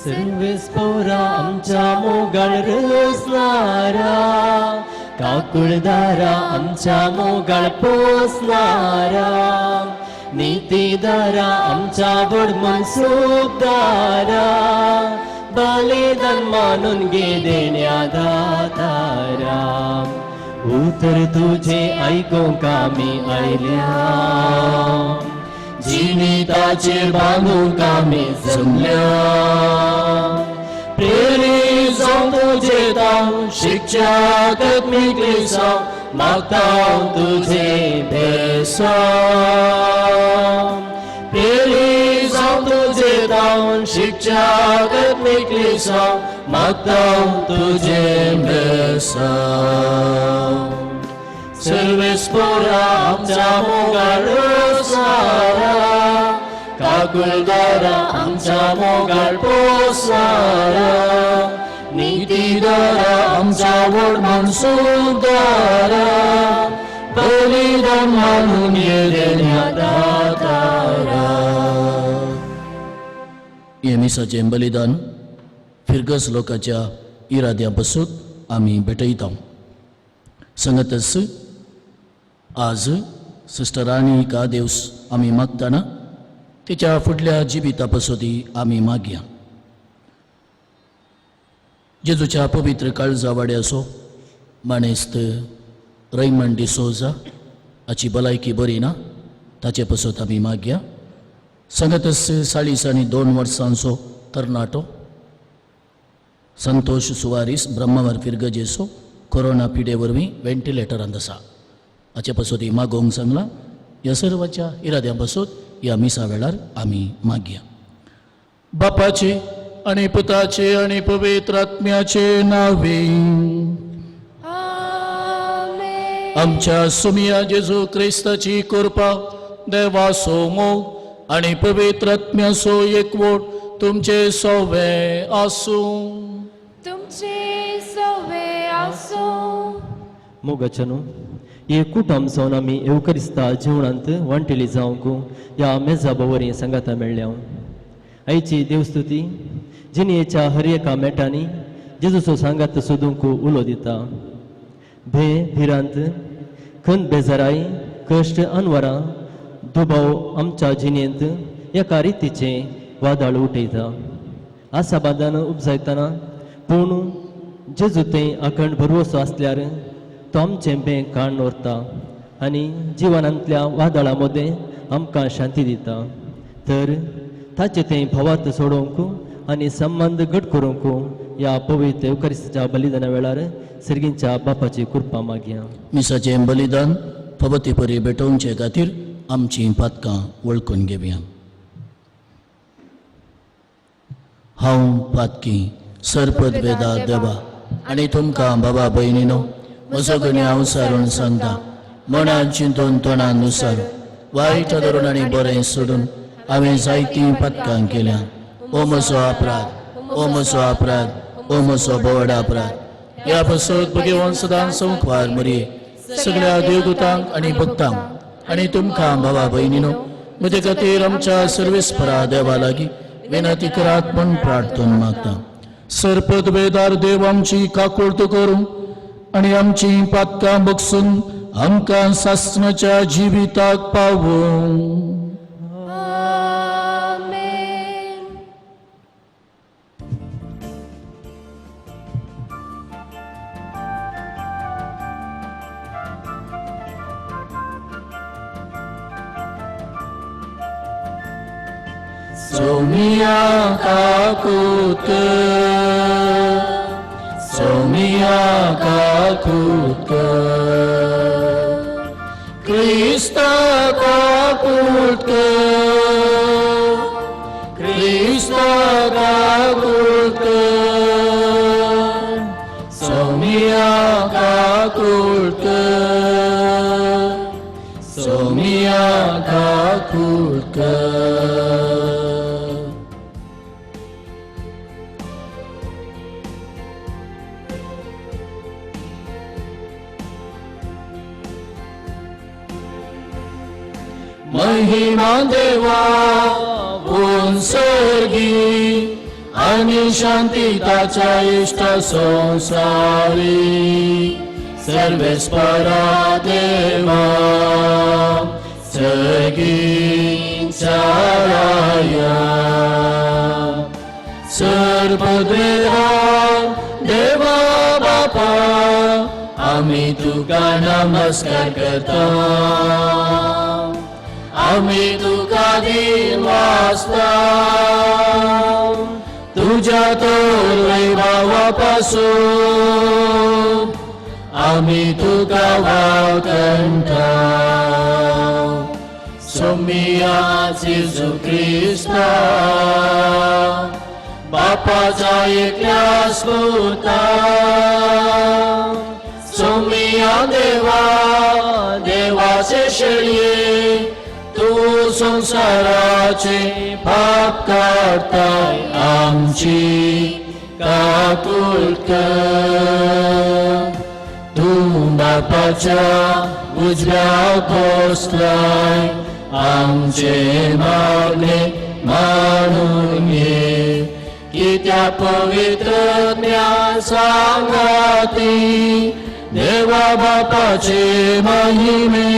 सर्वेस पोरा आमच्या मोगाळ रचणारा, काकुळदारा आमच्या मोगाळ पोसणारा, नीतीदारा आमच्या वडमन सुखदारा, बलिदान मानून घे देण्या दातारा, उतर तुझे ऐकूंक आमी आयल्या, जिविताचेर बांदूंक आमी जमल्या, प्रेरीत जावन तुझे नांव शिक्षक मिक्लिसांव, मागता तुझे भेसांव, प्रेरीत जावन तुझे नांव शिक्षक मिक्लिसांव, मागता तुझे भेसांव. सर्वेस पोरा आमच्या मोगाळ रचणारा, काकुळदारा आमच्या मोगाळ पोसणारा, नीतीदारा आमच्या वडमन सुखदारा, बलिदान मानून घे देण्या दातारा. येमिसाचें बलिदान फिरगस लोकांच्या इराद्या पासून आमी भेटयता. संगतच आज सिस्टर राणी का देवस आमी मागताना तिच्या फुडल्या जिविता पासून आमी मागया. जेजूच्या पवित्र काळजा वाड्याचो माणेस्त रैमंड डिसोजा हाची भलायकी बरी ना ताचे पासून आमी मागया. संगतच 42 वर्सांचो तरणाटो संतोष सुवारीस ब्रह्मावर फिरगजेचो कोरोना पिडे वरवीं वेंटिलेटरांत आसा. हाचे पासून मागोवंक सांगला. ह्या सर्वांच्या इराद्या पासून ह्या मिसा वेळार आमी मागया. बापाचे आनी पुताचे आनी पवित्र आत्म्याचे नावे. आमच्या सुमिया जेजू क्रिस्ताची कृपा, देवाचो मोग आनी पवित्र आत्म्याचो एकवट तुमचे सवे आसूं. तुमचे सवे आसूं. मोगाचनो हे कुटुंब जावन आमी येवकरिस्ता जेवणांत वंटिली जावंक ह्या मेजा बवरी सांगाता मेळ्ळ्या. आयची देवस्तुती जिणेच्या हर एका मेटांनी जेजूचो सांगात सोदूंक उलो दिता. भिरांत खंत बेजाराई कश्ट अनवरां दुबाव आमच्या जिणेंत एका रितीचे वादळ उठयता. आसाबादान उपजायतना पूण जेजू तें अखंड भरवोसो आसल्यार तो आमचें बें काण व्हरता आनी जिवनांतल्या वादळा मदें आमकां शांती दिता. तर ताचें तें भवात सोडोवंक आनी संबंद घट करूंक ह्या पवित्र युकारिस्ताच्या बलिदाना वेळार सर्गींच्या बापाची कृपा मागया. मिसाचें बलिदान पवती परी भेटोवचे खातीर आमचीं पातकां वळखून घेवया. हांव पातकी सरपद वेदा देवा आनी तुमकां बाबा भयणीनो म्हजो गणी हांव सारून सांगता. मनान चिंतून तोंडान नुसार वायट धरून आनी बरें सोडून हांवें जायतीं पातकां केल्यां. ओ म्हजो अपराध, ओ म्हजो अपराध, ओ म्हजो बोड अपराध. ह्या पासून भगवान सदां संख्वार मरये सगळ्या देवदूतांक आनी भक्तांक आनी तुमकां बाबा भयणीनो म्हजे खातीर आमच्या सर्वेस्परा देवा लागीं विनंती करात म्हूण प्रार्थना मागता. सरपद वेदार देव आमची काकुळट करूं आनी आमची पातकां बगसून आमकां सासणाच्या जिविताक पावूं. सोमिया काकुत, सोमिया काकुत, क्रिस्ता काकुत, क्रिस्ता काकुत, सोमिया काकुत, सोमिया काकुत. महिमा देवा उन सर्गी आणि शांती ताच्या इष्ट संसारी सर्वेस्परा देवा सगींच्या राया सर्वदेवा देवा बापा आम्ही तुका नमस्कार करता आम्ही तुका दिन वाचता तुझ्या तर वैभवापासून आम्ही तुका वाकंता सोमिया जेजू ख्रिस्ता बापाचा एकल्या स्फुरता सोमिया देवा देवाचे शेळये तू संसाराचे पाप काढताय आमची काकुळत तू बापाच्या उजव्या बसलाय आमचे मागणे मानून घे की त्या पवित्र ज्ञान सांगाती देवा बापाचे महिमे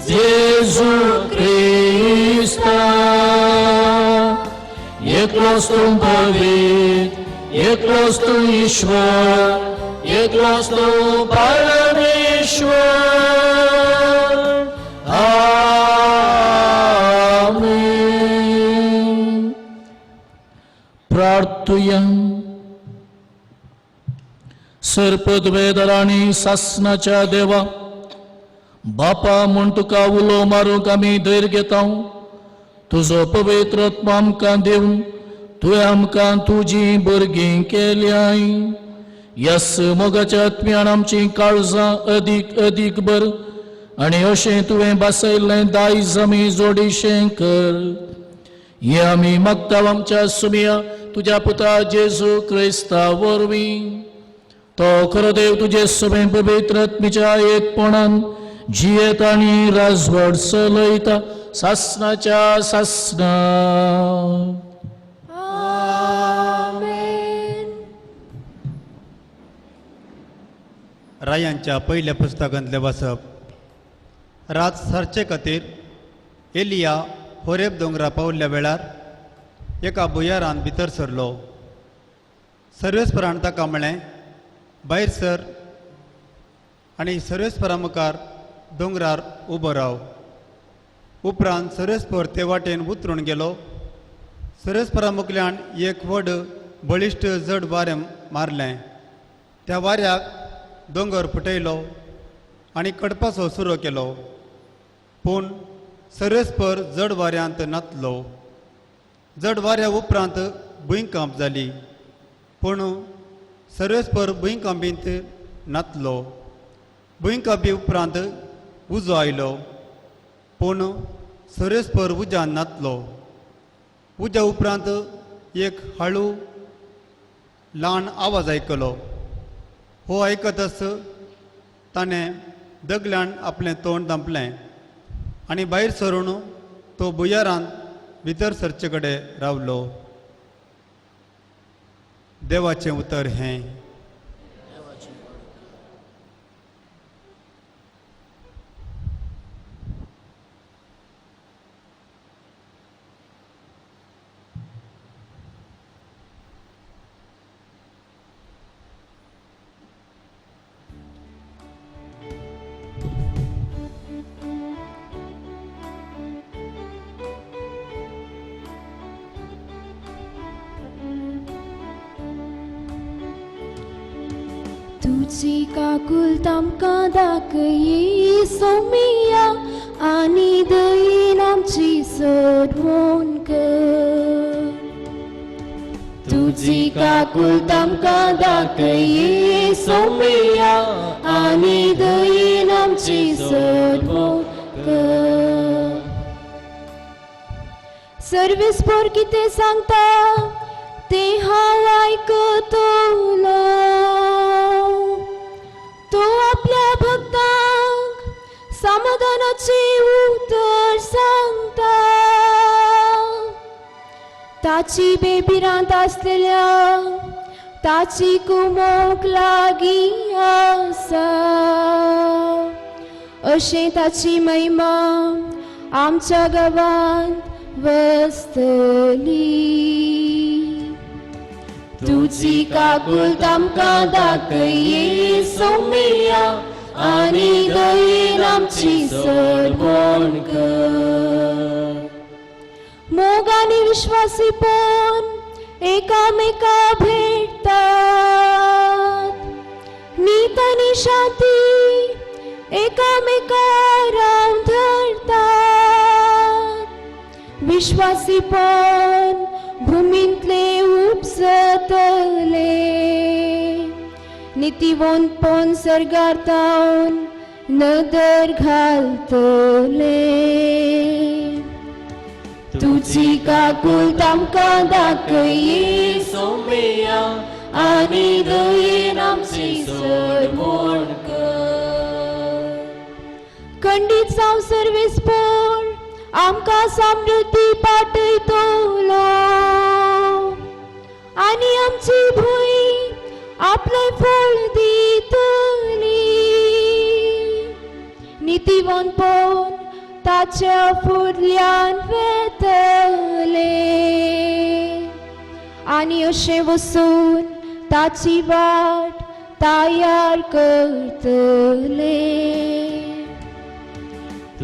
जेजू ख्रिस्ता एकलोच तू पवित्र एकलोच तू ईश्वर एकलोच तू परमेश्वर आमेन. प्रार्थूया. सर्पद्वेदर आणि शासनाच्या देवा बापा म्हूण तुका उलो मारूंक आमी धैर्य घेता तुजो पवित्र आत्मा आमकां दिवन तुवें आमकां तुजी भुरगीं केल्याय यस मोगाच्या आत्म्यान आमची काळजां अदीक अदीक बर आनी अशें तुवें बसयल्लें दायज आमी जोडिशें कर हें आमी मागता आमच्या सुमिया तुज्या पुता जेजू क्रिस्ता वरवीं तो खरो देव तुजे सगळे पवित्र आत्मेच्या एकपणान जियेत आनी राजवट चलयता सासनाच्या सासना. आमेन. रायांच्या पहिल्या पुस्तकांतले वाचप. रात सरचे खातीर एलिया होरेब दोंगरा पावल्ल्या वेळार एका बुयारान भितर सरलो. सर्वेस्परान ताका म्हळें भायर सर आनी सर्वेस्परा मुखार दोंगरार उबो राव. उपरांत सर्वेस्पर ते वाटेन उतरून गेलो. सर्वेस्परा मुखल्यान एक व्हड बळिश्ट जड वारें मारलें. त्या वाऱ्याक दोंगर फुटयलो आनी कडपाचो सुरो केलो. पूण सर्वेस्पर जड वाऱ्यांत नाचलो. जड वाऱ्या उपरांत भुंयकांप जाली. पूण सर्वेस्पर भुंयकांपींत नाचलो. भुंयकांपी उपरांत उजो आयलो. पूण सर्वेस्पर उज्यान नाचलो. उज्या उपरांत एक हळू ल्हान आवाज आयकलो. हो आयकतच ताणें दगल्यान आपलें तोंड धांपलें आनी भायर सरून तो बुयारांत भितर सरचे कडेन रावलो. देवाचें उतर हें. तुझी काकूल तामकां दाखये सोमिया आनी दयेन आमची सोडवण कर. तुझी काकूल तामकां दाखये सोमिया आनी दयेन आमची सोडवण कर. सर्वेस्पर कितें सांगता ते हांव आयकतलो. तो आपल्या भक्तांक समाधानाची उतर सांगता. ताची बेबिरांत आसलेल्या ताची कुमोक लागीं आसा अशें ताची महिमा आमच्या गांवांत वस्तली तुजी काकूल आमकां दाखय सौम्या आनी दयेन आमची सरवण कर मोग आनी विश्वासीपण एकामेका भेटतात नीत आनी शांती एकामेका राव धरतात विश्वासीपण भुमींतले उपजतले नितीवंतपण सर्गार्तावन नदर घालतले तुजी काकूल आमकां दाखय सौम्या आनी दयेन आमची सरवण कर खंडीत जावं सर्वेस्पण आमकां समृद्धी पाठयतलो आनी आमची भूंय आपले फळ दितली नितीवंतपण ताच्या फुडल्यान वेतले आनी अशें वचून ताची वाट तयार करतले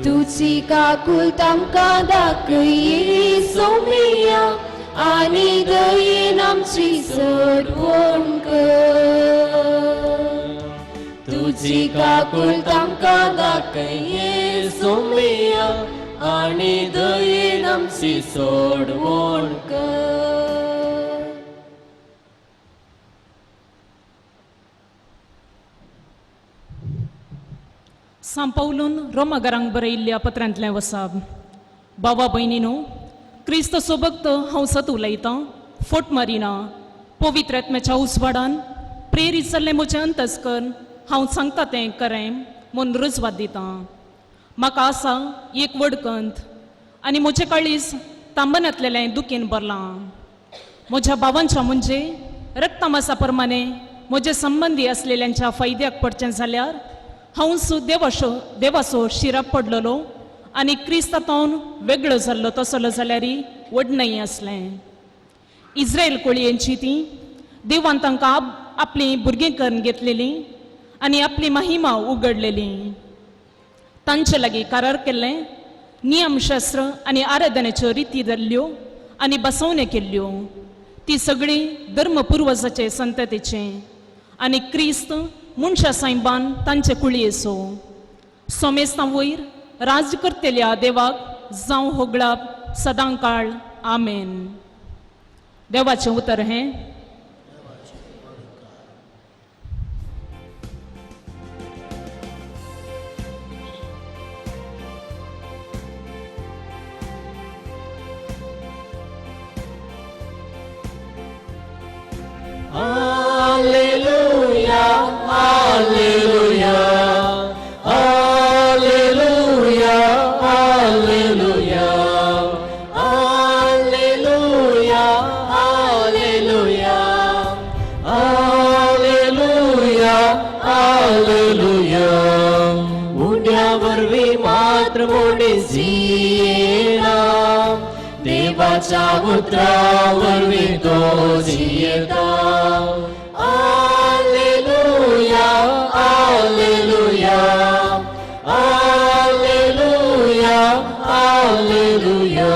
तुजी काकूल आमकां दाखय सौम्या आनी दयेन आमची सरवण कर तुजी काकूल आमकां दाखय सौम्या आनी दयेन आमची सोडवण कर सांपावलून रोमाघरांक बरयल्ल्या पत्रांतलें वसाब बाबा भयणीनो क्रिस्त सोबत हांव सत उलयतां फोट मारिना पवित्र आत्म्याच्या उसवाडान प्रेरीत जाल्लें म्हजें अंतस्करण हांव सांगता तें खरें म्हूण रुजवात दितां म्हाका आसा एक वडकंत आनी म्हजें काळीज तांबनातलेलें दुखेन भरलां म्हज्या भावांच्या म्हणजे रक्तमासा प्रमाणे म्हजे संबंदी असलेल्यांच्या फायद्याक पडचें जाल्यार हांव देवाचो शिराक पडलेलो आनी क्रिस्तांतावन वेगळो जाल्लो तसलो जाल्यारय व्हडनय असलें इस्रायल कोळयेंची ती देवान तांकां आपली भुरगीं करून घेतलेली आनी आपली महिमा उगडलेली तांचे लागीं करार केल्लें नियमशास्त्र आनी आराधनेच्यो रिती धरल्यो आनी बसवण्यो केल्ल्यो ती सगळी धर्म पुर्वजाचे संततेचे आनी क्रिस्त मनशा सायबान तांचे कुळयेचो सोमेस्तां वयर राज करतेल्या देवाक जावं होगळाप सदां काळ आमेन देवाचें उतर हें Alleluia, Alleluia, Alleluia, Alleluia, Alleluia, Alleluia, Alleluia, Alleluia. उड्यावरवी मात्र मोठे जियेना देवाच्या उतरावरवी तो जियेता Alleluia, Alleluia, Alleluia, Alleluia.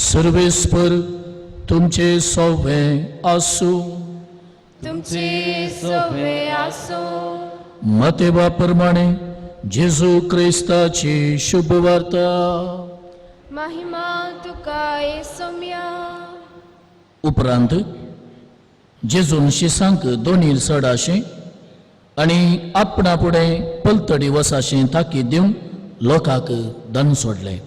सर्वेस्पर तुमचे सोवे आसू तुमचे सोवे आसो मतेवा प्रमाणे जेजू क्रिस्ताची शुभ वार्ता महिमा तुका येसोम्या उपरांत जेजून शिसांक दोनी चडाशें आनी आपणा फुडें पलतडी वसाशें ताकीद दिवन लोकांक दन सोडलें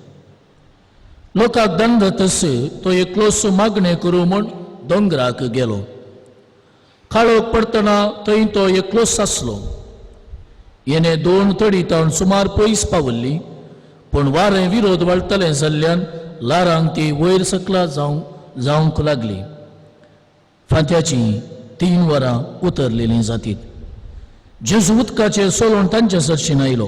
लोकांक दन दतस तो एकलोसो मागणें करूं म्हूण दोंगराक गेलो काळोख पडटना थंय तो एकलोच आसलो येणे 2 तडी तावन सुमार पयस पावल्ली पूण वारें विरोध वाडटलें जाल्ल्यान लारांक ती वयर सकला जावंक लागली. फांत्याची 3 वरां उतरलेलीं जातीत. जेजू उदकाचेर सोलोवन तांचे सरशीन आयलो.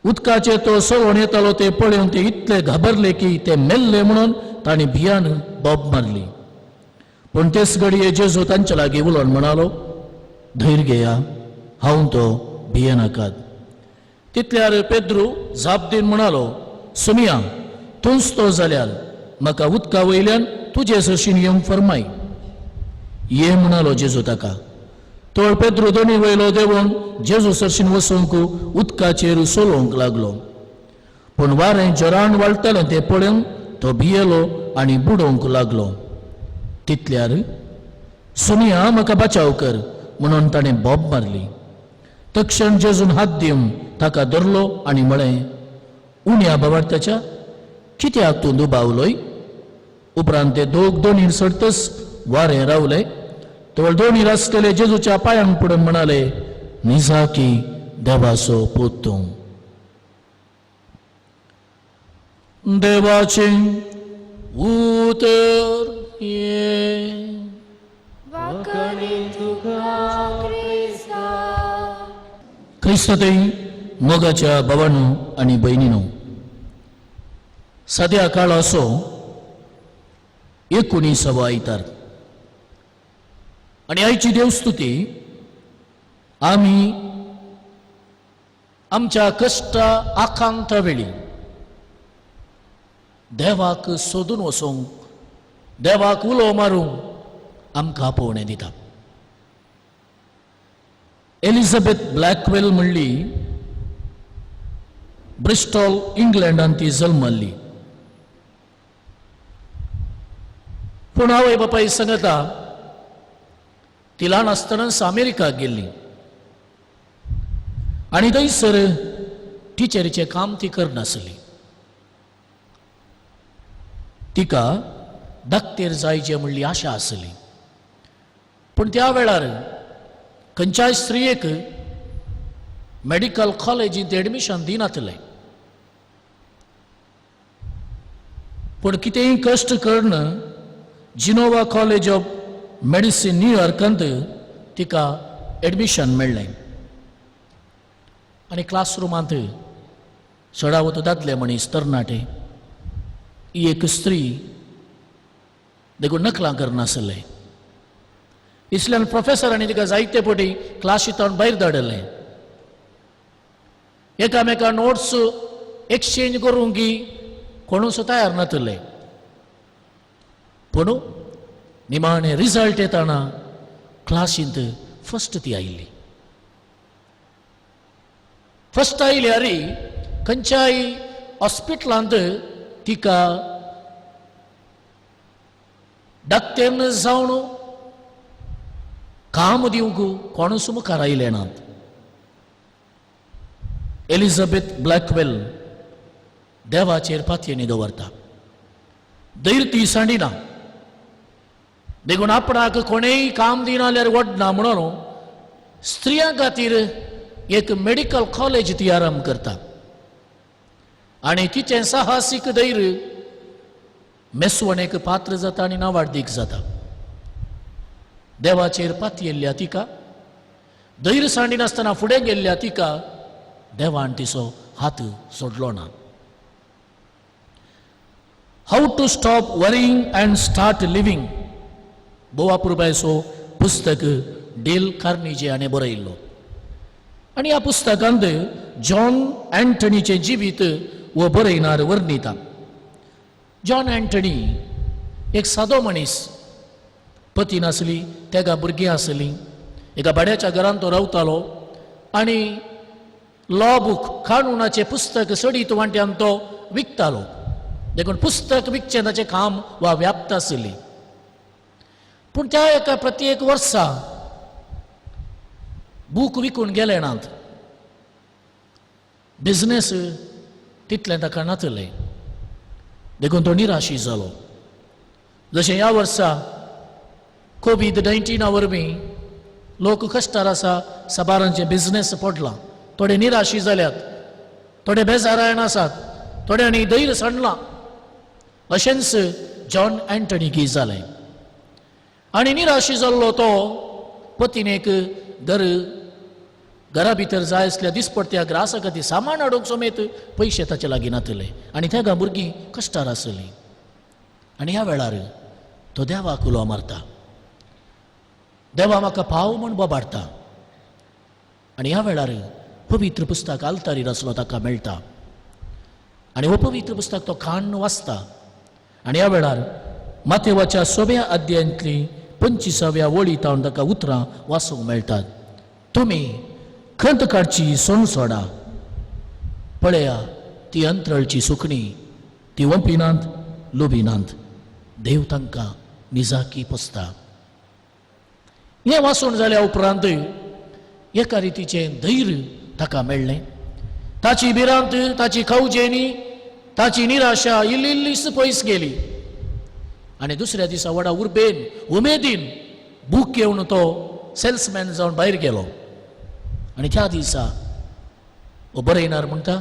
उदकाचेर तो सोलोवन येतालो ते पळोवन ते इतले घाबरले की ते मेल्ले म्हणून तांणी भियान बोब मारली. पूण तेच घडये जेजू तांचे लागीं उलोवन म्हणालो, धैर्य घेया, हांव तो, भिये नाकात. तितल्यार पेद्रू जाप दीन म्हणालो, सुमिया, तूंच तो जाल्यार म्हाका उदका वयल्यान तुजे सरशीन येवंक फर्माय. ये म्हणालो जेजू ताका. तोळ पेद्रू दोनी वयलो देंवून जेजू सरशीन वचूंक उदकाचेर सोलोवंक लागलो. पूण वारें जोरान वाळटालें तें पळोवन तो भियेलो आनी बुडोवंक लागलो. तितल्यार सुमिया, म्हाका बचाव कर म्हणून ताणें बोब मारली. तक्षण जेजून हात दिवन ताका धरलो आनी म्हळें, उण्या बाबार्थ्याच्या, कित्याक तूं दुबावलोय? उपरांत ते दोनीर सडतच वारें रावले. तोळ दोनीर आसलेले जेजूच्या पांयांक पडून म्हणाले, निजाकी देवाचो पूत तूं. देवाचे उतर ये. वाकणे तुका क्रिस्ता. क्रिस्तते मोगाच्या भावांनो आनी भयणींनो, सद्या काळ असो 19वा आयतार आनी आयची देवस्तुती आमी आमच्या कश्टा आकांता वेळी देवाक सोदून वचोंक, देवाक उलो मारूंक आमकां आपोवणें दिता. एलिझाबेथ ब्लॅकवेल म्हणली, ब्रिस्टॉल इंग्लंडांत ती जल्मल्ली. पूण आवय बापाय सांगता ती ल्हान आसतनाच अमेरिकाक गेल्ली आनी थंयसर टिचरीचें काम ती करनासली. तिका धाकटेर जायचे म्हणली आशा आसली. पूण त्या वेळार खंयच्याय स्त्रियेक मेडिकल कॉलेजींत एडमिशन दिनातलें. पूण कितेंय कश्ट करन जिनोवा कॉलेज ऑफ मेडिसीन न्यूयॉर्कांत तिका एडमिशन मेळ्ळें. आनी क्लासरुमांत चडावत दादले मनीस, तरणाटे, ही एक स्त्री देखून नकलां करनासले. इसल्यान प्रोफेसरांनी तिका जायते फावटी क्लासींतल्यान भायर धाडलें. एकामेका नोट्स एक्सचेंज करूंक कोणूच तयार नासले. पूण निमाणे रिजल्ट येताना क्लासींत फस्ट ती आयिल्ली. फस्ट आयल्यार खंयच्याय हॉस्पिटलांत तिका धाकटेन जावन काम दिवंक कोणूच मुखार आयले नात. एलिझाबेथ ब्लॅकवेल देवाचेर पातयेनी दवरता. धैर्य ती सांडिना. देखून आपणाक कोणेय काम दिना जाल्यार वडना म्हणून स्त्रियां खातीर एक मेडिकल कॉलेज ती आरंभ करता. आनी तिचें साहसीक धैर्य मेसवणेक पात्र जाता आनी नावाडीक जाता. देवाचेर पातयेल्ल्या तिका, धैर्य सांडिनासतना फुडें गेल्ल्या तिका देवान तिचो हात सोडलो ना. How to stop worrying and start living बोवा पुरबायचो पुस्तक डेल कार्नेजी हाणें बरयल्लो. आनी ह्या पुस्तकांत जॉन एंटनीचें जिवीत वो बरयणार वर्णिता. जॉन एंटनी एक सादो मनीस, पती नासली, तेका भुरगीं आसलीं. एका भाड्याच्या घरांत तो रावतालो आनी लॉ बूक, कानुनाचें पुस्तक सडीत वांट्यान तो विकतालो. देखून पुस्तक विकचें ताचें काम वा व्याप्त आसली. पूण त्या एका प्रत्येक वर्सा बूक विकून गेले नात. बिझनेस तितलें ताका नातलें. देखून तो निराशी जालो. जशें ह्या वर्सा कोविड-19 वरवीं लोक कश्टार आसा, साबारांचे बिझनेस पडला. थोडे निराशी जाल्यात, थोडे बेजारायण आसात, थोड्यांनी धैर्य सांडलां. अशेंच जॉन एंटनीक जालें आनी निराशी जाल्लो तो पत्नीक घरा भितर जाय असल्या दिसपट्ट्या ग्रासा खातीर सामान हाडूंक समेत पयशे ताचे लागीं नातले आनी त्या भुरगीं कश्टार आसलीं आनी ह्या वेळार तो देवाक उलो मारता, देवा म्हाका पाव म्हूण बोबाडटा आनी ह्या वेळार पवित्र पुस्तक आल्तारीर आसलो ताका मेळटा आनी हो पवित्र पुस्तक तो खाण वाचता आनी ह्या वेळार मातेवाच्या 6व्या अध्यायांतली 25व्या वळींत ताका उतरां वाचूंक मेळटात. तुमी खंत काडची सोन सोडा, पळया ती अंतरळची सुकणी, ती वंपिनांत लोभिनांत, देव तांकां निजाकी पोसता. हें वाचून जाल्या उपरांत एका रितीचें धैर्य ताका मेळ्ळें. ताची भिरांत, ताची खावजेनी, ताची निराशा इल्लीस पयस गेली आनी दुसऱ्या दिसा व्हडा उर्बेन उमेदीन बूक घेवन तो सेल्समॅन जावन भायर गेलो आनी त्या दिसा हो बरयणार म्हणटा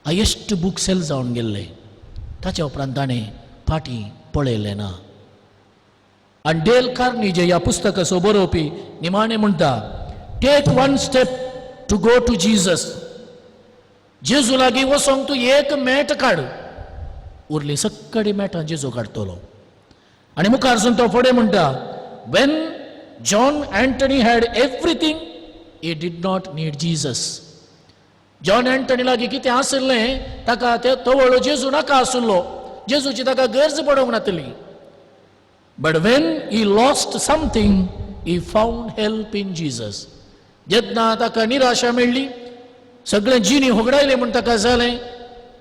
हायेस्ट बूक सेल जावन गेल्ले. ताच्या उपरांत ताणें फाटीं पळयलें ना. आनी डेल कार्नेगी ह्या पुस्तकाचो बरोवपी निमाणें म्हणटा, take one step to go to Jesus. जेजू लागीं वचोंक तूं एक मेट काड, उरली सक्कडी मेटां जेजू काडटलो. आनी मुखारसून तो फुडें म्हणटा, Wien John Antony had everything he did not need Jesus. John Antony लागीं कितें आसलें ताका तो वळो जेजू नाका आसलो, जेजूची ताका गरज पडोंक नातली. But when he lost something he found help in Jesus. जेन्ना ताका निराशा मेळ्ळी, सगळें जिनी होगडायलें म्हूण ताका जालें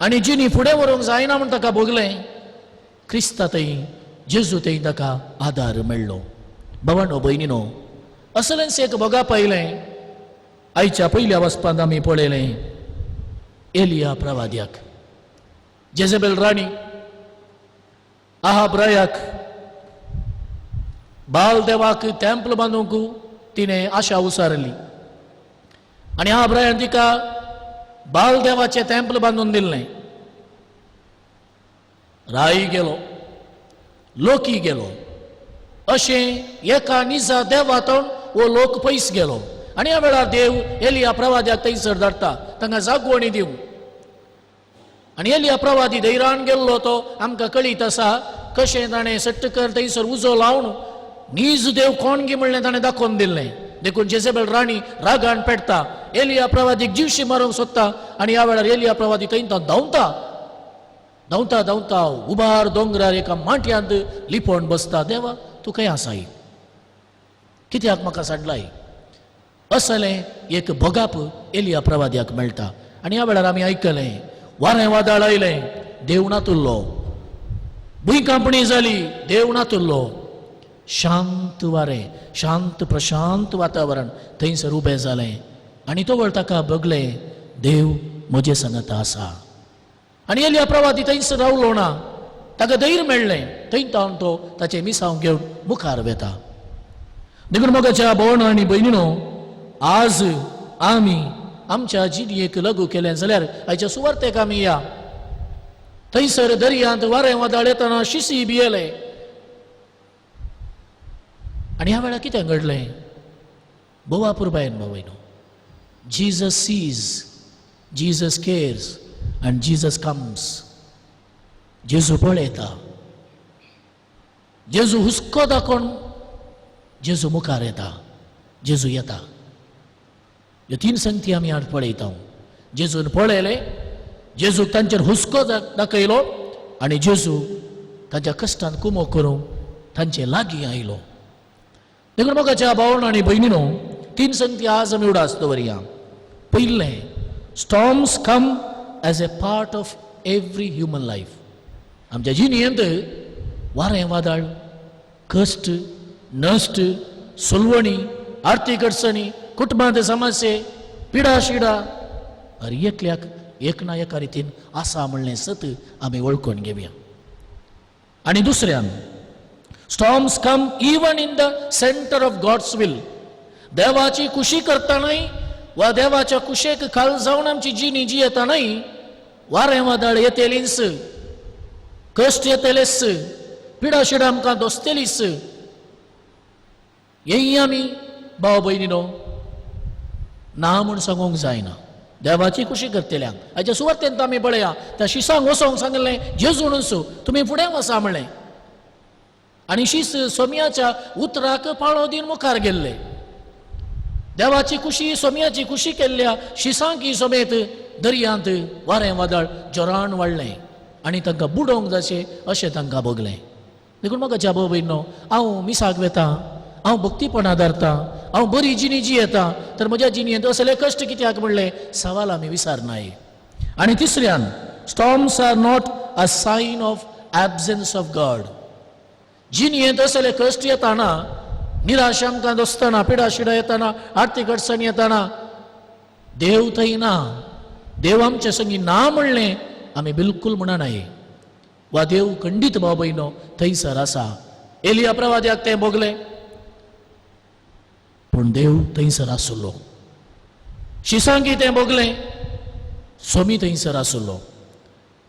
आनी जिनी फुडें व्हरूंक जायना म्हूण ताका भोगलें, क्रिस्ता थंय जेजू थंय ताका आदार मेळ्ळो. भावांनो भयणीनो, असलेंच एक भोगा पयलें आयच्या पयल्या वचपांत आमी पळयलें एलिया प्रवाद्याक. जेजेबेल राणी आहाब बाल देवाक टेंपल बांदूंक तिणें आशा उसारली आनी आहाब तिका बाल देवाचें टेंपल बांदून दिल्लें. राई गेलो, लोकी गेलो, अशें एका निजा देवातून वो लोक पयस गेलो आनी ह्या वेळार देव एलिया प्रवाद्याक थंयसर धाडटा तांकां जागवणी दिवंक. आनी एलिया प्रवादी धैर्यान गेल्लो तो आमकां कळीत आसा कशें ताणें सट्टकर थंयसर उजो लावन नीज देव कोण गे म्हणलें ताणें दाखोवन दिल्लें. देखून जेजेबेल राणी रागान पेटता, एलिया प्रवादीक जीवशी मारूंक सोदता आनी ह्या वेळार एलिया प्रवादी थंय धांवता धांवता धांवता उबार दोंगरार एका माटयांत लिपोवन बसता. देवा तूं खंय आसाय, कित्याक म्हाका सांडलाय? असलें एक भोगाप एलिया प्रवाद्याक मेळटा. आनी ह्या वेळार आमी आयकलें वारें वादळ आयलें, देव नातुल्लो, भुंयकांपणी जाली, देव नातुल्लो, शांत वारें, शांत प्रशांत वातावरण थंयसर उबें जालें आनी तो वळ ताका बगलें देव म्हजे सांगात आसा. आनी एलिया प्रवादी थंयसर रावलो ना, ताका धैर्य मेळ्ळें. थंय तावन तो ताचें मिसांव घेवन मुखार वेता. देखून मोगाच्या भावांनो आनी भयणीनो, आज आमी आमच्या जिणयेक लागू केलें जाल्यार आयच्या सुवार्थेक आमी या. थंयसर दर्यांत वारें वादळ येतना शिसी बी येलें आनी ह्या वेळार कितें घडलें? बोवापूर बायन भयणो, जीजस सीज, जीजस केअर्स आनी जीजस कम्स. जेजू पळयता, जेजू हुस्को दाखोवन जेजू मुखार येता, जेजू येता. ह्यो 3 संगती आमी आज पळयता. जेजून पळयलें, जेजूक तांचेर हुस्को दाखयलो आनी जेजू तांच्या कश्टान कुमो करूंक तांचे लागीं आयलो. देखून मोगाच्या भावांनो आनी भयणीनो, 3 संगती आज आमी उडास दवरया. पयलें, storms come as a part of every human life. आमच्या जिणयेंत वारें वादळ, कश्ट, नश्ट, सुलवणी, आर्थीक अडचणी, कुटुंबांत समस्ये, पिडा शिडा हर एकल्याक एक ना एका रितीन आसा म्हणलें सत आमी वळखून घेवया. आनी दुसऱ्यान, storms come even in the centre of God's will. देवाची खुशी करतानाय वा देवाच्या कुशेक खाल जावन आमची जिणी जियेतानाय वारें वादळ येतेलींच. कश्ट येतलेच पिडा शिडा आमकां दोसतेलीच हेय आमी भाव भयणीनो ना म्हूण सांगूंक जायना. देवाची खुशी करतल्यांक हाच्या सुवातेंत आमी पळया त्या शिसांक वसोंक सांगलें जेजूनच तुमी फुडें वसा म्हणलें आनी शीस सोमयाच्या उतराक पाळो दिन मुखार गेल्ले. देवाची खुशी सोमयाची खुशी केल्ल्या शिसांकी समेत दर्यांत वारें वादळ जोरान वाडलें आनी तांकां बुडोवंक जाशें अशें तांकां भोगलें. देखून म्हाका भाव भयणो हांव मिसाक वेतां, हांव भक्तीपणां धरतां, हांव बरी जिणी जियेतां तर म्हज्या जिणयेंत असले कश्ट कित्याक म्हणले सवाल आमी विचारनाय. आनी तिसऱ्यान storms are not a sign of absence of God. जिणयेंत असले कश्ट येताना, निराशा आमकां दोसतना, पिडा शिडा येताना, आर्थीक अडचण येताना देव थंय ना, देव आमचे संगी ना म्हणलें आमी बिलकूल म्हणनाय. वा देव खंडीत भाव भयणो थंयसर आसा. एलिया प्रवाद्याक तें भोगलें पूण देव थंयसर आसलो. शिसांकी तें भोगलें, सोमी थंयसर आसलो.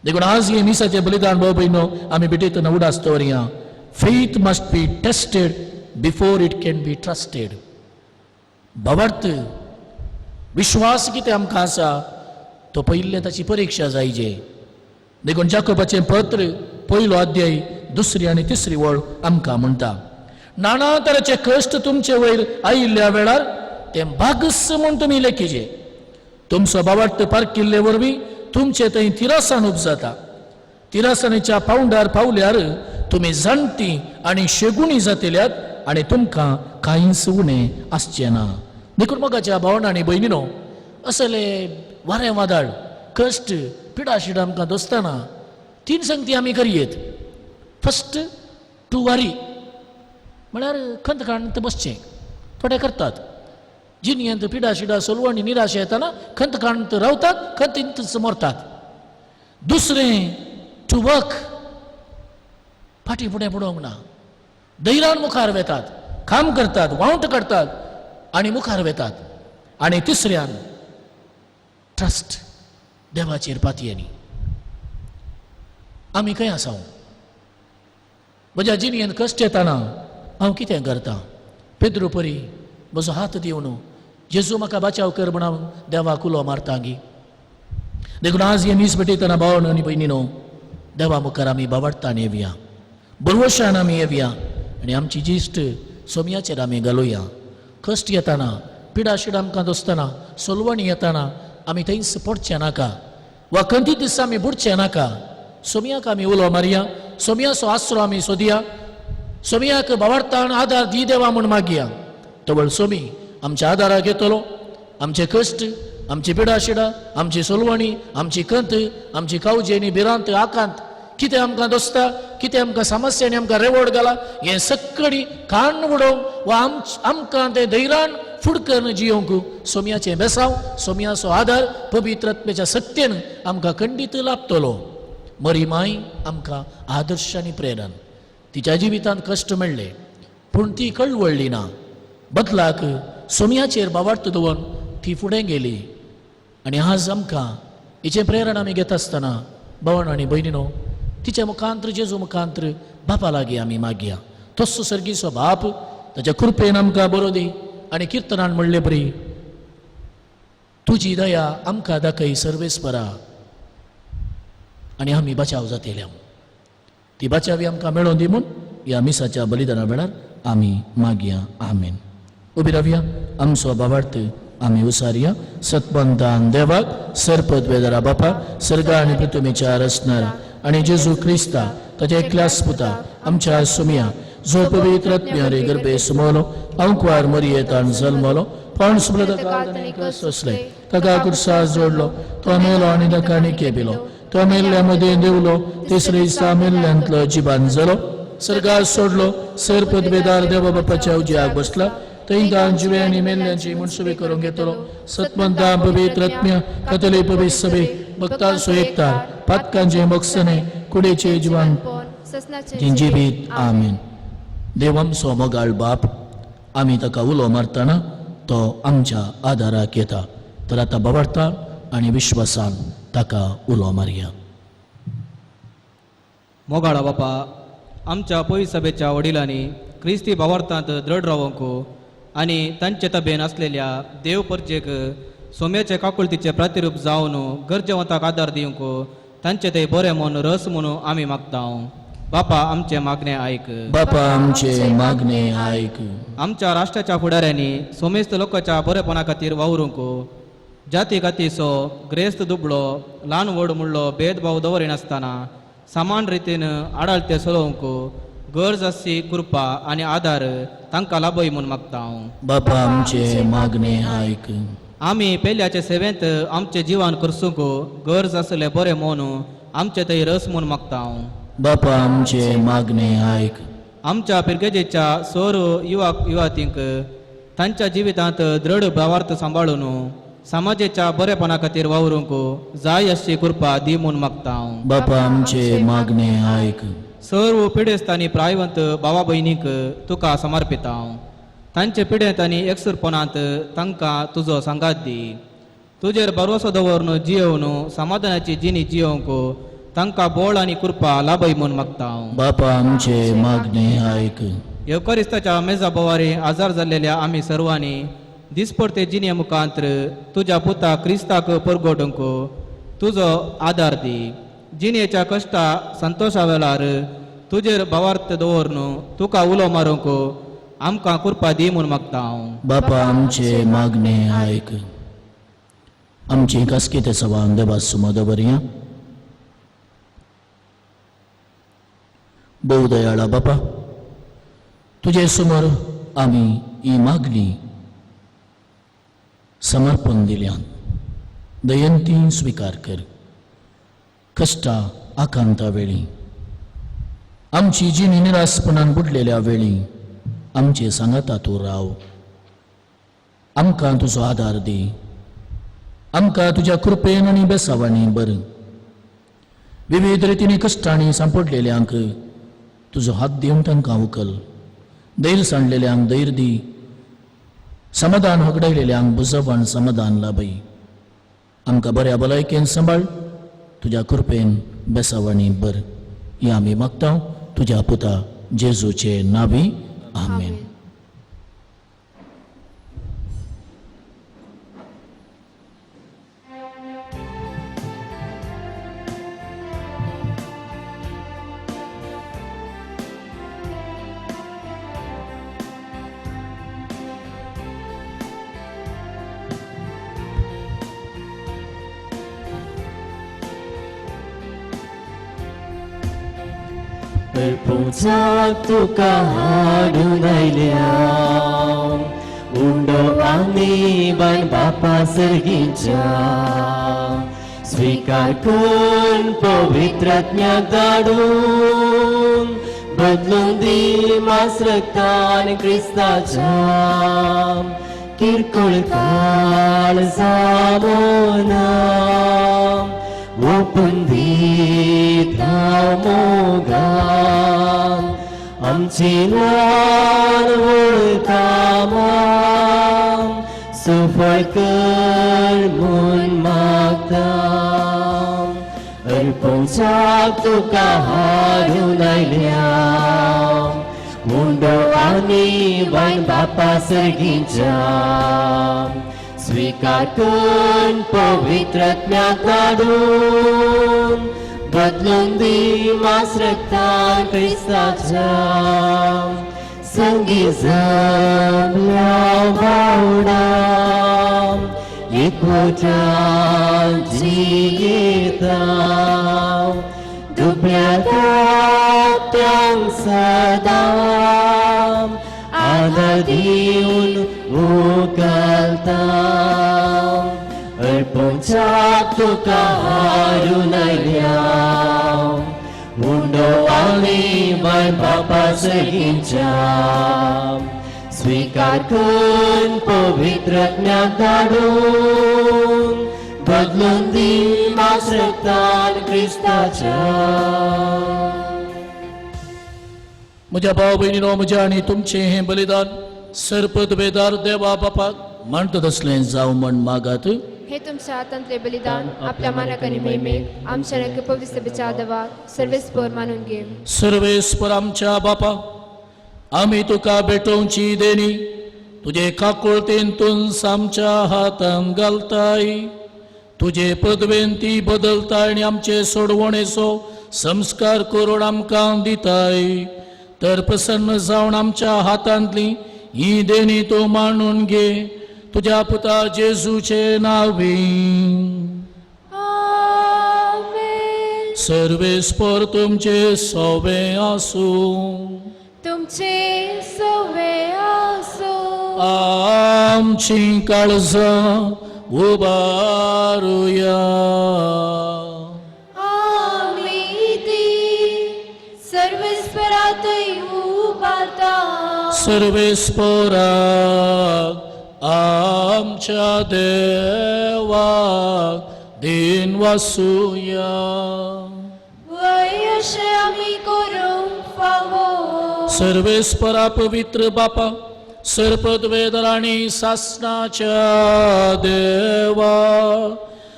देखून आज हे मिसाचें बलिदान भाव भयणो आमी भेटयतना उडास दवरया. Faith must be tested before it can be trusted. भावार्थ विश्वास कितें आमकां आसा तो पयले ताची परिक्षा जायजे. देखून जाकोबाचें पत्र पयलो अध्याय 2 आनी 3 वळ आमकां म्हणटा नाना तरेचे कश्ट तुमचे वयर आयिल्ल्या वेळार ते भागस म्हूण तुमी लेखिजे. तुमचो भावार्थ पारकिल्ले वरवीं तुमचे थंय तिरासान उपजाता. तिरासानीच्या पावंडार पावल्यार तुमी जाणटी आनी शेगुणी जातल्यात आनी तुमकां कांयच उणें आसचें ना. देखून मोगाच्या भावना आनी भयणीनो असले वारें वादळ कश्ट पिडा शिडा आमकां दोसतना 3 संगती आमी करयेत. फस्ट टू वरी म्हळ्यार खंत काडून बसचें. थोडे करतात जिणयेंत पिडा शिडा सोलवणी निराशा येताना खंत काडून रावतात, खंतींतच मरतात. दुसरें टू वर्क, फाटीं फुडें पडोवंक ना, धैर्यान मुखार वेतात, काम करतात, वावंट काडतात आनी मुखार वेतात. आनी तिसऱ्यान ट्रस्ट, देवाचेर पातयेनी. आमी खंय आसां? म्हज्या जिणयेंत कश्ट येताना हांव कितें करतां? पेद्रू परी म्हजो हात दिवन जेजू म्हाका बचाव कर म्हण हांव देवाक उलो मारतां गी. देखून आज हे मीस भेटयतना भाव आनी भयणीनो देवा मुखार आमी भावार्थान येवया, बरवशान आमी येवया आनी आमची जिश्ट सोमयाचेर आमी घालुया. कश्ट येताना, पिडा शिडा आमकां दोसतना, सोलवणी येताना आमी थंयच पडचें नाका वा खंयची दिस आमी बुडचें नाका. सोमयाक आमी उलो मारया, सोमयाचो आसरो आमी सोदया, सोमयाक भावार्थान आदार दी देवा म्हूण मागया. तवळ सोमी आमच्या आदाराक येतलो. आमचे कश्ट, आमची पिडा शिडा, आमची सोलवणी, आमची कंत, आमची कावजी आनी भिरांत आकांत कितें आमकां दोसता, कितें आमकां समस्यांनी आमकां रेवड घाला हें सगळी काण उडोवंक वा आमकां तें धैर्यान फुडकन जियोंक सोमयाचें बेसांव, सोमयाचो आदार पवित्र आत्म्याच्या सत्तेन आमकां खंडीत लाभतलो. मरी माय आमकां आदर्श आनी प्रेरण. तिच्या जिवितांत कश्ट मेळ्ळे पूण ती कळवळ्ळी ना. बदलाक सोमयाचेर भावार्थ दवरून ती फुडें गेली. आनी आज आमकां हिचें प्रेरण आमी घेता आसतना भावण आनी भयणीनो तिच्या मुखांत्र जेजू मुखांत्र बापा लागीं आमी मागया. तस्सो सर्गीचो बाप ताच्या कृपेन आमकां बरो दी. आनी किर्तनान म्हणले बरी तुजी दया आमकां दाखय सर्वेस्परा आनी आमी बचाव जातले. ती बचावी आमकां मेळोवन दी म्हूण ह्या मिसाच्या बलिदाना वेळार आमी मागया. आमेन. उबी रावया, आमचो भावार्थ आमी उसारया. सतपंतान देवाक, सरपद वेदरा बापा, सर्गा आनी पृथ्वीच्या रचणारा आनी जेजू क्रिस्ता ताच्या एकल्याच पुता आमच्या सोमया जो पवित्र आत्म्यारे गर्भे सुमोलो, अंकुवार मरियेतान जल्मलो, पण सोसले, ताका कुर्सा जोडलो, तो मेलो आनी ताका निकेबिलो, तो मेल्ल्यामध्ये देवलो, तिसरे दिसा मेल्ल्यांतलो जिबान जलो, सर्गास सोडलो, सरपद वेदार देवा बापाच्या उज्याक बसला, थंय जिवे आनी मेल्ल्यांची मुनसुबी करून घेतलो. सतपंता पवित्र आत्म्या कतले पवित्र सभे भक्तां सोयेकतार पातकांचे मोक्षणे कुडेचे जिवान जिंजीबीत. आमेन. देव आमचो मोगाळ बाप, आमी ताका उलो मारतना तो आमच्या आदाराक येता. तर आतां भावार्थान आनी विश्वासान ताका उलो मारया. मोगाळा बापा आमच्या पवी सभेच्या वडिलांनी ख्रिस्ती भावार्थांत दृढ रावंक आणि तांचे तब्येन असलेल्या देव परचेक सोम्याचे काकुळतीचे प्रतिरूप जावन गरजेवंताक आदार दिवंक तांचे ते बरे मन रस म्हणून आम्ही मागता बापा आमचे मागणे ऐक बापा आमचे मागणे ऐक. आमच्या राष्ट्राच्या फुडाऱ्यांनी सोमेस्त लोकांच्या बरेपणा खातीर वावरूंक जाती कातीसो ग्रेस्त दुबळो ल्हान व्हड म्हणलो भेदभाव दवरिनासतना समान रितीन आडाळते चलोवंक गरज आसची कृपा आनी आदार तांकां लाभय म्हूण मागता हांव. बापा आमचे मागणे ऐक. आमी पेल्याचे सेवेंत आमचे जिवान करसूंक गरज आसले बरे मोन आमचे थंय रस म्हूण मागता हांव. बापा आमचे मागणे ऐक. आमच्या पिरगेजेच्या सर युवक युवतींक तांच्या जिवितांत दृढ भावार्थ सांबाळून समाजाच्या बरेपणा खातीर वावरूंक जाय अशी कृपा दी म्हूण मागता हांव. बापा आमचे मागणे ऐक. सर्व पिडेस्तांनी प्रायवंत भावा भयणीक तुका समर्पिता हांव. तांचे पिडेंत आनी एकसुरपणांत तांकां तुजो सांगात दी. तुजेर भरवसो दवरून जियोवन समाधानाची जिणी जियोवंक तांकां बोळ आनी कृपा लाभय म्हूण मागता हांव. बापा आमचे मागणे ऐक. येवकारिस्ताच्या मेजा बोवारी आजार जाल्लेल्या आमी सर्वांनी दिसपडते जिणे मुखांत्र तुज्या पुता क्रिस्ताक परगोडूंक तुजो आदार दी. जिणेच्या कश्टा संतोशा वेळार तुजेर भावार्थ दवरून तुका उलो मारूंक आमकां कृपा दी म्हूण मागता हांव. बापा आमचे मागणे ऐक. आमची कसकी ते सभा देवा समोर दवरया. बहुदयाळा बापा तुझे समोर आम्ही ही मागणी समर्पण दिल्यान दयंती स्वीकार कर. कष्टा आकांता वेळी आमची जिणी निरासपणान बुडलेल्या वेळी आमचे सांगाता तूं राव. आमकां तुजो आदार दी. आमकां तुज्या कृपेन आनी बेसावांनी बर. विविध रितीने कश्टांनी सांपडलेल्यांक तुजो हात दिवन तांकां उखल. धैर्य सांडलेल्यांक धैर्य दी. समाधान हगडायलेल्यांक बुजवण समाधान लाभय. आमकां बऱ्या भलायकेन सांबाळ. तुज्या कृपेन बेसावांनी बर. ही आमी मागता तुज्या पुता जेजूचे नावी. आमेन. Berpuncak tuka hadunailia Undo ani ban Bapa serginca Swikarkan pavitratnya dadun Bदलून दी मासरकान Kristaच्या किरकोळ काळ सामोना ओपन दिता मोगान आमची ल्हान व्हड कामां सफळ कर म्हूण मागता. अर्पोवच्याक तुका हाडून आयल्या मुंडो आनी बायन बापा सर्गीच्या स्वीकार कर पवित्रात्म्याक धाडून बदलून दी मास रक्तान क्रिस्ताच्या संगी जमल्या भावडा एकवटान जियेता दुबळ्या धाकट्यांक सदा आदार दिवन उखलता. अर्पोवच्याक तुका हाडून आयल्या मुंडो आनी बायन बापा सर्गीच्या स्वीकार कर पवित्रात्म्याक धाडून बदलून दी मास रक्तान क्रिस्ताच्या. म्हज्या भाव भयणीनो म्हजें आनी तुमचें हें बलिदान सरपद बेदार देवा बापाक मानता तसलें जावं म्हण मागात. हे तुमच्या हातांतले बलिदान आपल्या मानकाने मेमेक आमच्या नक्की पवित्र बिचादवा सर्वेस्पर मानून घेव. सर्वेस्पर आमच्या बापा, आम्ही तुका भेटोवची देणी तुझे काकुळतेंतून आमच्या हातांत घालताय. तुझे पदवेन ती बदलताय आणि आमचे सोडवणेचो संस्कार करून आमकां दिताय. तर प्रसन्न जावन आमच्या हातांतली ही देणी तूं मानून घे. तुझ्या पुता जेजूचे नावी. आमेन. सर्वेस्पर तुमचे सवे आसूं. तुमचे सवे आसो. आमची काळजां उबारुया. आमी ती सर्वेस्परातय उबारता. सर्वेस्पराक आमच्या देवाक दिन वासुया. वय अशें आमी करूंक फावो. सर्वेस्परा पवित्र बापा, सर्पद्वेदर आणि सासनाच्या देवा,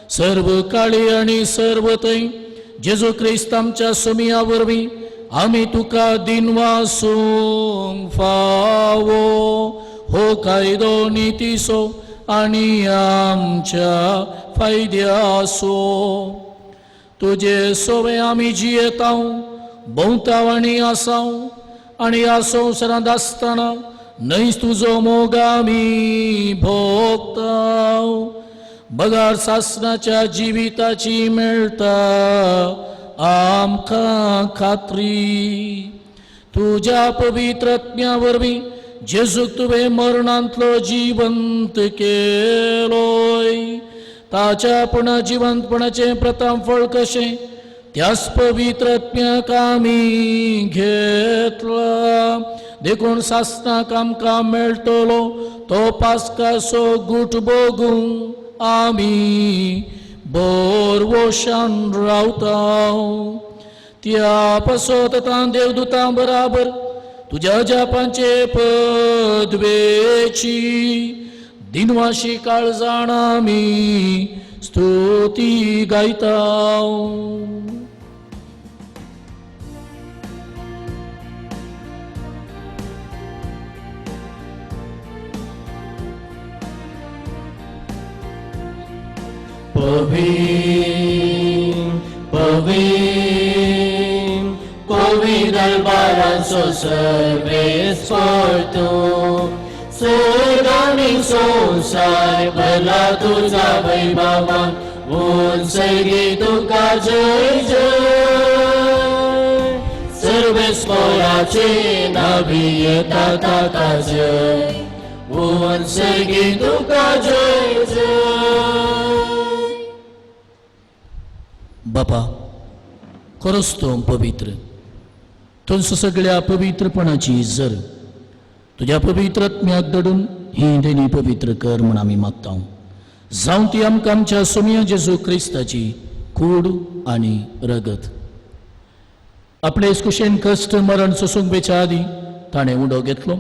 सर्व काळी आणि सर्व थंय जेजू क्रिस्त आमच्या सुमिया वरवीं आमी तुका दिनवासूंक फावो. हो कायदो नितीसो आणि आमच्या फायद्यासो. तुझे सोवे आमी जियेताव, भोंवताव आणि आसाव, आणि ह्या संवसारांत आसतना न्हयच तुजो मोग आमी भोगताव. बगार सासनाच्या जिविताची मेळटा आमकां खात्री. तुज्या पवित्रत्म्या वरवीं जेजूक तुवें मरणांतलो जिवंत केलोय. ताच्या पुना जिवंतपणाचें प्रथम फळ कशें त्याच पवित्रत्म्याक आमी घेतला. देखून सासनाक आमकां मेळटलो तो पास्काचो गूट भोगूंक आमी बोरवोशान रावताव. त्या पासोतां देवदूतां बराबर तुज्या जापांचे पदवेची दिनवाशी काळजाण आमी स्तुती गायताव. Pavir albaranso सर्वेस्पर तूं. स्वर्गानी संसार भरला तुझा वैभवान. उंचगी तुका जय जय. सर्वेस्पराचे नावी येता ताका जय. उंचगी तुका जय जय. बापा, खरोच तूं पवित्र. तुझ सगळ्या पवित्रपणाची जर तुझ्या पवित्रत्म्याक दडून ही देणी पवित्र कर म्हूण आमी मागतां. जावं ती आमकां आमच्या सुमिया जेजू क्रिस्ताची कूड आनी रगत. आपले कुशेन कश्ट मरण सोसूंक बेच्या आदी ताणें उडो घेतलो.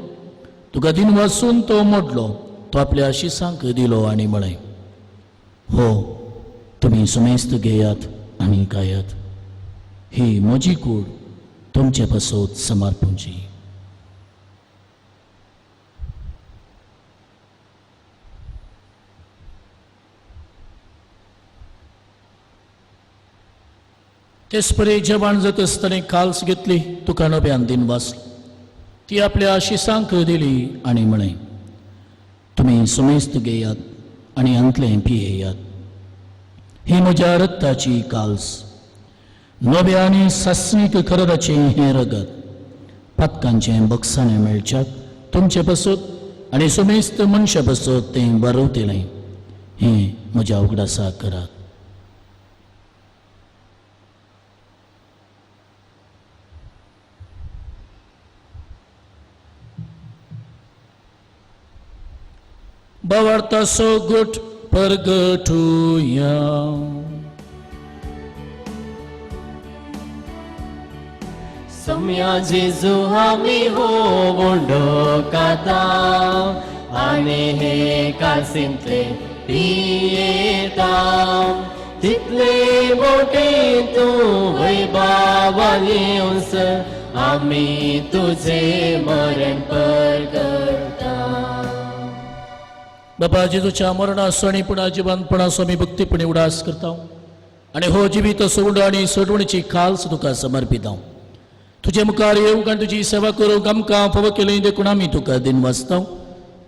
तुका दिन वाचून तो मोडलो. तो आपल्या शिसांक दिलो आनी म्हळें, हो तुमी सुमेस्त घेयात आनी खायात. ही म्हजी कूड तुमचे पासत समर्पूंची. तेच परे जेवण जात आसतना काल्स घेतली, तुका नव्यान दिन वाचली. ती आपल्या शिसांक दिली आनी म्हळें, तुमी सुमेस्त घेयात आनी अंतलें पियेयात. ही म्हज्या रक्ताची काल्स, नव्या आनी सासणीक खरदाचें हें रगत. पातकांचें बक्षाणें मेळच्याक तुमचे पासत आनी सुमेस्त मनशा पासत तें बरवतलें. हें म्हज्या उगडासाक करात. Bawartaso gut pergetuya. Somya Jesu hami ho bondo kata ane he kasimte पियेता तितले मोठे तू वैभवान येऊस आम्ही तुझे मरण करता. बापा जेजूच्या मरणासो आणि पुन्हा जिवंतपणासो आमी भक्तीपणे उडास करता आणि हो जिवीत सोड आणि सोडवणीची खालस तुका समर्पित तुझे मुखार येवंक आनी तुजी सेवा करूंक आमकां फावो केलें देखून आमी तुका दिन वाचता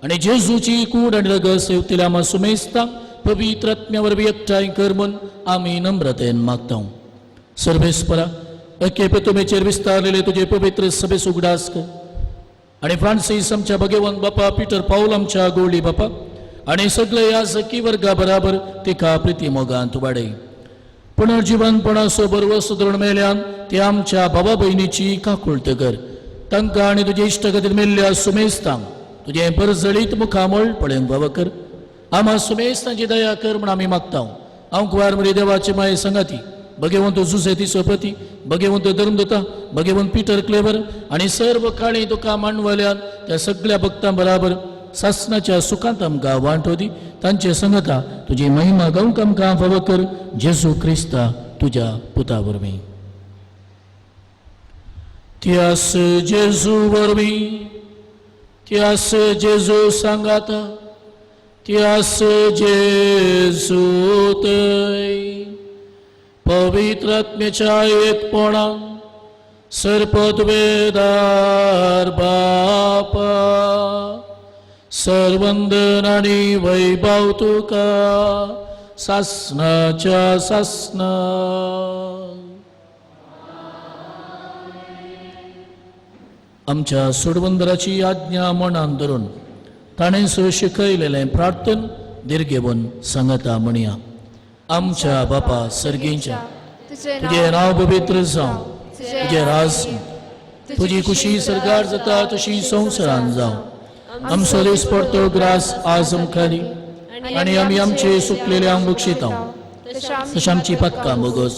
आणि जेजूची कूड आणि रगत सेवतल्या आम्हा सुमेस्ता पवित्र आत्म्या वरवीं एकठांय कर म्हूण आमी नम्रतेन मागता. सर्वेस्परा एके तुमेचेर विस्तारलेले तुझे पवित्र सभेस उगडास कर आणि फ्रांसीस आमच्या भगवंत बापा पीटर पाऊल आमच्या गोळी बापा आणि सगळे याजकी वर्गा बराबर तिका प्रिती मोगांत वाडय. पुनर्जीवनपणासो बरोबर सुदृढ मेल्यान ते आमच्या भावा भयणीची काकुळट कर तांकां आनी तुजे इश्ट खातीर मेल्ल्या सुमेस्तांक तुझे बरजळीत मुखामळ पळोवंक फावो कर. आम्हा सुमेस्तांची दया कर म्हूण आमी मागता. हांव कुवार मरी देवाचे माये संगाती भगवंत जुसेती सोपती भगवंत धर्मदत्ता भगवंत पीटर क्लेवर आणि सर्व काळी तुका मांडवल्यान त्या सगळ्या भक्तां बराबर सासनाच्या सुखांत आमकां वांटो दी. तांचे संगता तुजी महिमा गावंक आमकां फावो कर. जेजू क्रिस्ता तुज्या पुता वरवीं. त्यास जेजू वरवीं त्यास जेजू सांगाता त्यास जेजू तय पवित्र आत्म्याच्या एकपणान सरपद वेदार बापा सर्वंदन आणि वैभव तुका सासनाच्या सासना. आमच्या सोडवंदराची आज्ञा मनान धरून ताणें शिकयलेलें प्रार्थन दिर्घेवन सांगता म्हणया. आमच्या बापा सर्गींच्या तुझे नाव पवित्र जावं तुझे राज तुझी खुशी सरकार जाता तशी संवसारान जावं. आमचो दीस पडतो ग्रास आज आमकां दी आणि आमी आमचे सुकलेल्यांक बक्षिता तशें आमची पातकां बोगोस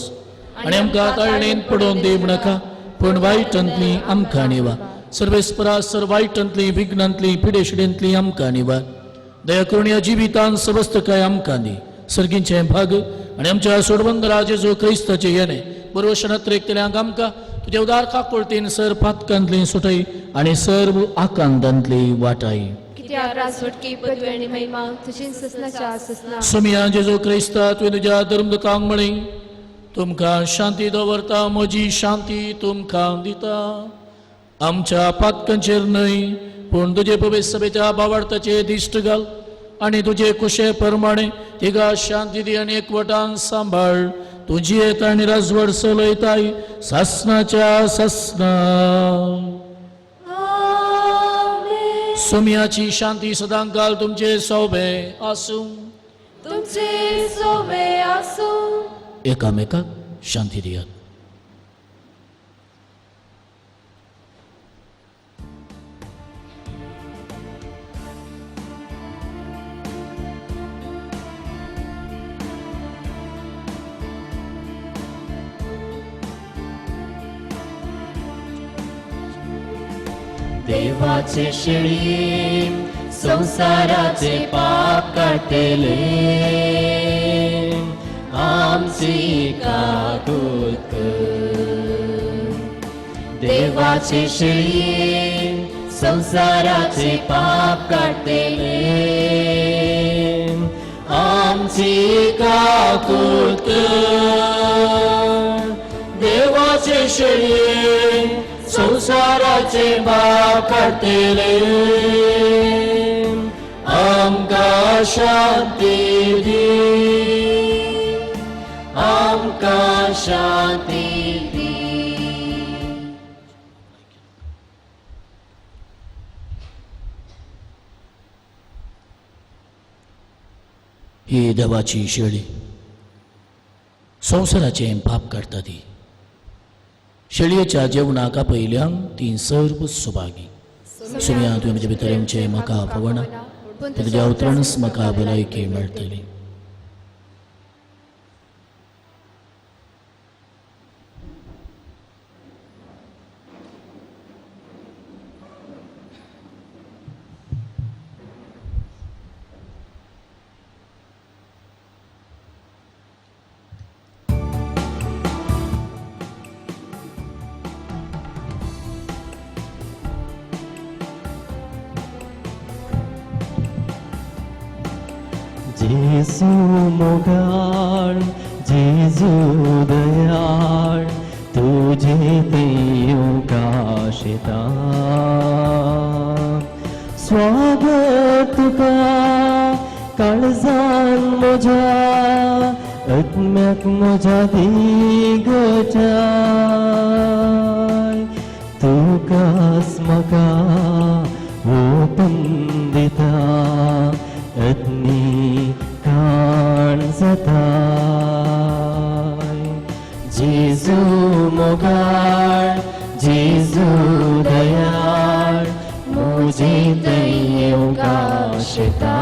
आणि आमकां ताळणेन पडोवन देव नाका पूण वायटांतली आमकां निवा. सर्वेस्परा सर वायटांतली विघ्नांतली पिडेशिडेंतली आमकां निवार. दया करून ह्या जिवितान समस्त काय आमकां दी. सर्गींचे भाग आणि आमच्या सोडवंदरा जेजू क्रिस्ताचे येणे बरोवशनात रेखतल्यांक आमकां तुजे उदार काकुळटीन सर पातकांतली सुटय आणि सर्व आकांतांतली वाटाय. कित्याक राजवटकी पदवी आनी महिमा तुजी ससनाच्या ससना. सुमिया जेजू क्रिस्ता तुवें तुज्या धर्मदूतांक म्हणी तुमकां शांती दवरता म्हजी शांती तुमकां दिता. आमच्या पातकांचेर न्हय पूण तुजे पवित्र सभेच्या भावार्थाचे दिश्ट घाल आणि तुझे कुशे प्रमाणे तिगा शांती दी आणि एकवटान सांभाळ. तुझी येत आणि राजवड चलयताय सासनाच्या सासना. सुमियाची शांती सदां काल तुमचे सोबे आसूं. तुमचे सोबे आसूं. एकामेकाक शांती दियात. देवाचे शेळी संसाराचे पाप काटेले आमची काकूत. देवाचे शेळी संसाराचे पाप काटेले आमची काकूत. देवाचे शेळी संसाराचे पाप काटेले आमकां शांती दी. आमकां शांती दी. ही देवाची शेळी संसाराचे पाप काडटा ती. शेळयेच्या जेवणाक आपयल्यांक ती सर्व सुभागी. सुमिया तुवें म्हजे भितर येवचें म्हाका पवना पूण तुज्या उतरणच म्हाका भलायकी मेळटली. जेजू मोगाळ जेजू दयाळ तुझे ते योगाश येता स्वागत तुका काळजान म्हज्या आत्म्याक म्हज्या दिगटाय तुकाच म्हाका ओपन दिता आत्मी काण जाता जेजू मोगाळ जेजू दयाळ मुझे दैवगाश येता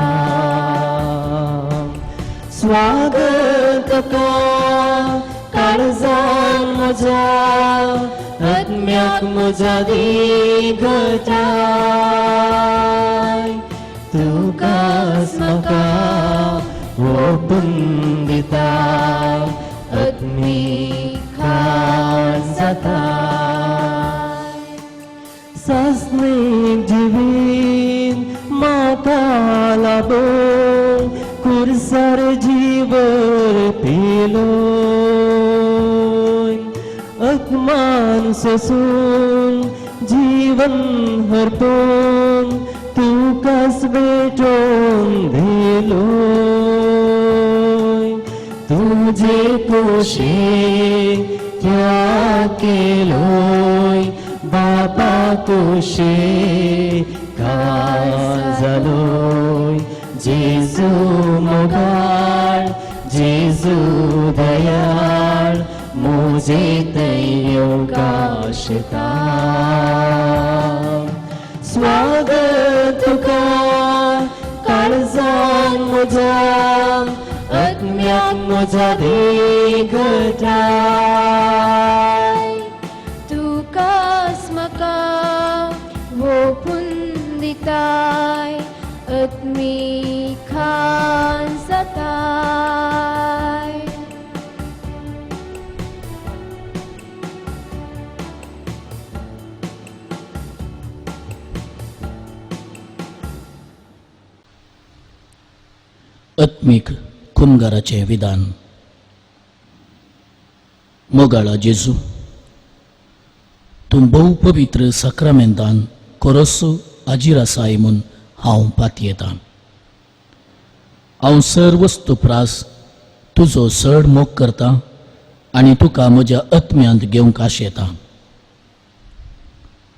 स्वागत तुका काळजान म्हज्या आत्म्याक म्हज्या दिगटाय तुकाच म्हाका ओपन दिता आत्मी खाण जाता सासणेक जिवीन म्हाका लाबो कुर्सार जीवर पेलो आत्मान सोसून जीवन हरपून तुकाच भेटोन दिलो तुझे कुशीक त्याग केलोय बाबा कुशीक काळ जालोय जेजू मोगाळ जेजू दयाळ मुझे दैवगाश येता स्वागत तुका काळजान म्हज्या आत्म्याक म्हज्या दिगटाय तुकाच म्हाका ओपून दिताय आत्मी खाण जाताय आत्मीक कुमगाराचे विधान. मोगाळा जेजू, तूं भोव पवित्र साक्रामेंतान कोरोसो आजीर आसाय म्हूण हांव पातयेतां. हांव सर्वस्तू प्रास तुजो चड मोग करतां आनी तुका म्हज्या आत्म्यांत घेवंक आशेतां.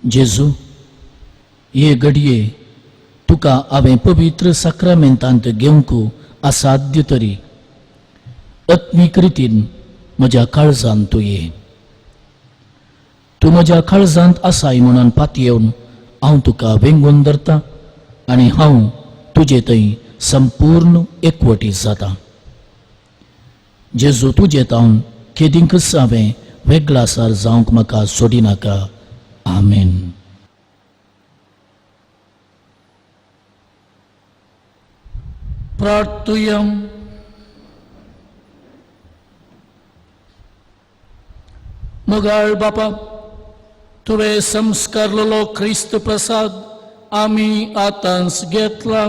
जेजू, हे घडये तुका हांवें पवित्र साक्रामेंतांत घेवंक असाध्य तरी आत्मीक रितीन म्हज्या काळजांत तूं ये. तूं म्हज्या काळजांत आसाय म्हणून पातयेवन हांव तुका वेंगून धरतां आनी हांव तुजे थंय संपूर्ण एकवटी जाता. जेजू, तुजे तावन केदींकच हांवें वेगळासार जावंक म्हाका सोडिनाका. आमेन. प्रार्थुयम. मोगाळ बापा, तुवें संस्कारलेलो क्रिस्त प्रसाद आमी आतांच घेतला.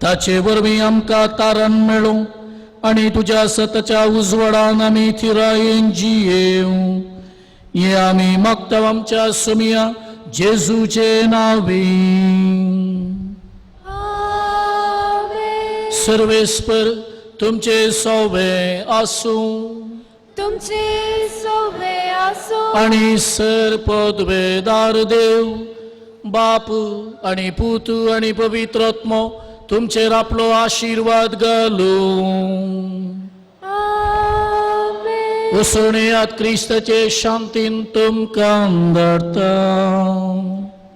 ताचे वरवीं आमकां तारण मेळूं आनी तुज्या सतच्या उजवाडान आमी थिरायेन जियेवं. हे आमी मागता आमच्या सुमिया जेजूचे नांवीं. सर्वेस्पर तुमचे सोवे आसूं. तुमचे सोवे आसूं. आनी सर्पदवेदार देव बाप आनी पूत आनी पवित्र आत्मो तुमचेर आपलो आशिर्वाद घालूं. उसळण्यात क्रिस्ताचे शांतीन तुमकां धाडटा.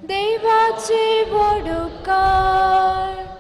देवाचे वडुका